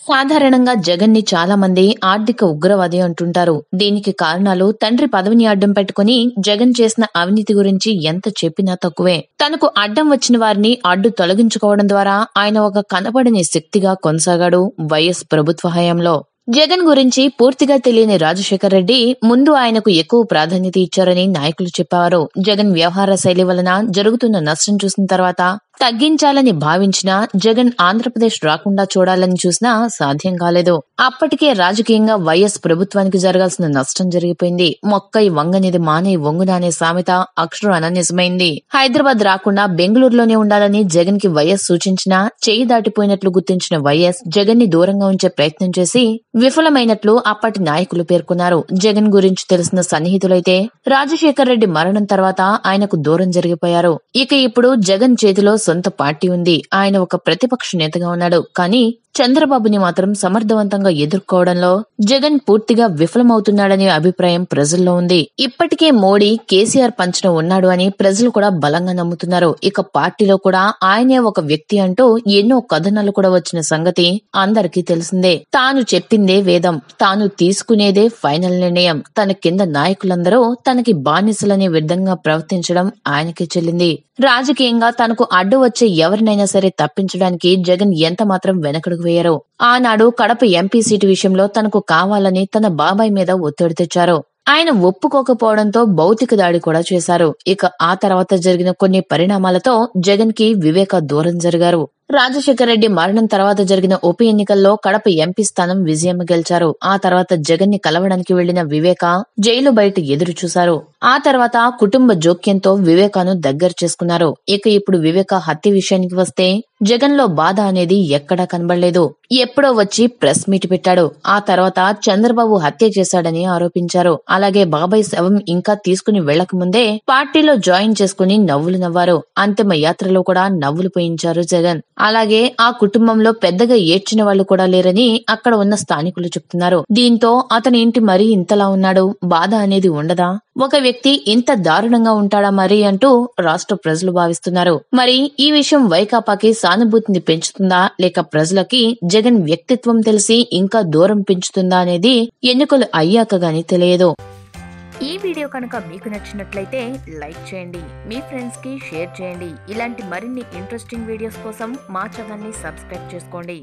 సాధారణంగా జగన్ ని చాలా మంది ఆర్థిక ఉగ్రవాది అంటుంటారు. దీనికి కారణాలు తండ్రి పదవిని అడ్డం పెట్టుకుని జగన్ చేసిన అవినీతి గురించి ఎంత చెప్పినా తక్కువే. తనకు అడ్డం వచ్చిన వారిని అడ్డు తొలగించుకోవడం ద్వారా ఆయన ఒక కనపడని శక్తిగా కొనసాగాడు వైఎస్ ప్రభుత్వ హయాంలో. జగన్ గురించి పూర్తిగా తెలియని రాజశేఖర్ రెడ్డి ముందు ఆయనకు ఎక్కువ ప్రాధాన్యత ఇచ్చారని నాయకులు చెప్పారు. జగన్ వ్యవహార శైలి వలన జరుగుతున్న నష్టం చూసిన తర్వాత తగ్గించాలని భావించినా జగన్ ఆంధ్రప్రదేశ్ రాకుండా చూడాలని చూసినా సాధ్యం కాలేదు. అప్పటికే రాజకీయంగా వైఎస్ ప్రభుత్వానికి జరగాల్సిన నష్టం జరిగిపోయింది. మొక్కై వంగనిది మానే వంగున అనే సామెత అక్షరాన నిజమైంది. హైదరాబాద్ రాకుండా బెంగళూరులోనే ఉండాలని జగన్ కి వైఎస్ సూచించినా చేయి దాటిపోయినట్లు గుర్తించిన వైఎస్ జగన్ ని దూరంగా ఉంచే ప్రయత్నం చేసి విఫలమైనట్లు అప్పటి నాయకులు పేర్కొన్నారు. జగన్ గురించి తెలిసిన సన్నిహితులైతే రాజశేఖర్ రెడ్డి మరణం తర్వాత ఆయనకు దూరం జరిగిపోయారు. ఇక ఇప్పుడు జగన్ చేతిలో సొంత పార్టీ ఉంది. ఆయన ఒక ప్రతిపక్ష నేతగా ఉన్నాడు. కానీ చంద్రబాబుని మాత్రం సమర్థవంతంగా ఎదుర్కోవడంలో జగన్ పూర్తిగా విఫలమవుతున్నాడనే అభిప్రాయం ప్రజల్లో ఉంది. ఇప్పటికే మోడీ కేసీఆర్ పంచన ఉన్నాడు అని ప్రజలు కూడా బలంగా నమ్ముతున్నారు. ఇక పార్టీలో కూడా ఆయనే ఒక వ్యక్తి అంటూ ఎన్నో కథనాలు కూడా వచ్చిన సంగతి అందరికీ తెలిసిందే. తాను చెప్పిందే వేదం, తాను తీసుకునేదే ఫైనల్ నిర్ణయం, తన కింద నాయకులందరూ తనకి బానిసలనే విధంగా ప్రవర్తించడం ఆయనకే చెల్లింది. రాజకీయంగా తనకు అడ్డు వచ్చే ఎవరినైనా సరే తప్పించడానికి జగన్ ఎంత మాత్రం వెనకడుగు వేయరు. ఆనాడు కడప ఎంపీ సీటు విషయంలో తనకు కావాలని తన బాబాయ్ మీద ఒత్తిడి తెచ్చారు. ఆయన ఒప్పుకోకపోవడంతో భౌతిక దాడి కూడా చేశారు. ఇక ఆ తర్వాత జరిగిన కొన్ని పరిణామాలతో జగన్ కి వివేక దూరం జరిగారు. రాజశేఖర్ రెడ్డి మరణం తర్వాత జరిగిన ఉప ఎన్నికల్లో కడప ఎంపీ స్థానం విజయం గెలిచారు. ఆ తర్వాత జగన్ ని కలవడానికి వెళ్లిన వివేక జైలు బయట ఎదురు చూశారు. ఆ తర్వాత కుటుంబ జోక్యంతో వివేకాను దగ్గర చేసుకున్నారు. ఇక ఇప్పుడు వివేక హత్య విషయానికి వస్తే జగన్ లో బాధ అనేది ఎక్కడా కనబడలేదు. ఎప్పుడో వచ్చి ప్రెస్ మీట్ పెట్టాడు. ఆ తర్వాత చంద్రబాబు హత్య చేశాడని ఆరోపించారు. అలాగే బాబాయ్ శవం ఇంకా తీసుకుని వెళ్లకముందే పార్టీలో జాయిన్ చేసుకుని నవ్వులు నవ్వారు. అంతిమ యాత్రలో కూడా నవ్వులు పోయించారు జగన్. అలాగే ఆ కుటుంబంలో పెద్దగా ఏడ్చిన వాళ్ళు కూడా లేరని అక్కడ ఉన్న స్థానికులు చెప్తున్నారు. దీంతో అతని ఇంటి మరీ ఇంతలా ఉన్నాడు, బాధ అనేది ఉండదా, ఒక వ్యక్తి ఇంత దారుణంగా ఉంటాడా మరి అంటూ రాష్ట్ర ప్రజలు భావిస్తున్నారు. మరి ఈ విషయం వైకాపాకి సానుభూతిని పెంచుతుందా లేక ప్రజలకి జగన్ వ్యక్తిత్వం తెలిసి ఇంకా దూరం పెంచుతుందా అనేది ఎన్నికలు అయ్యాక గానీ తెలియదు. ఈ వీడియో కనుక మీకు నచ్చినట్లయితే లైక్ చేయండి, మీ ఫ్రెండ్స్ కి షేర్ చేయండి. ఇలాంటి మరిన్ని ఇంట్రెస్టింగ్ వీడియోస్ కోసం మా ఛానల్ ని సబ్స్క్రైబ్ చేసుకోండి.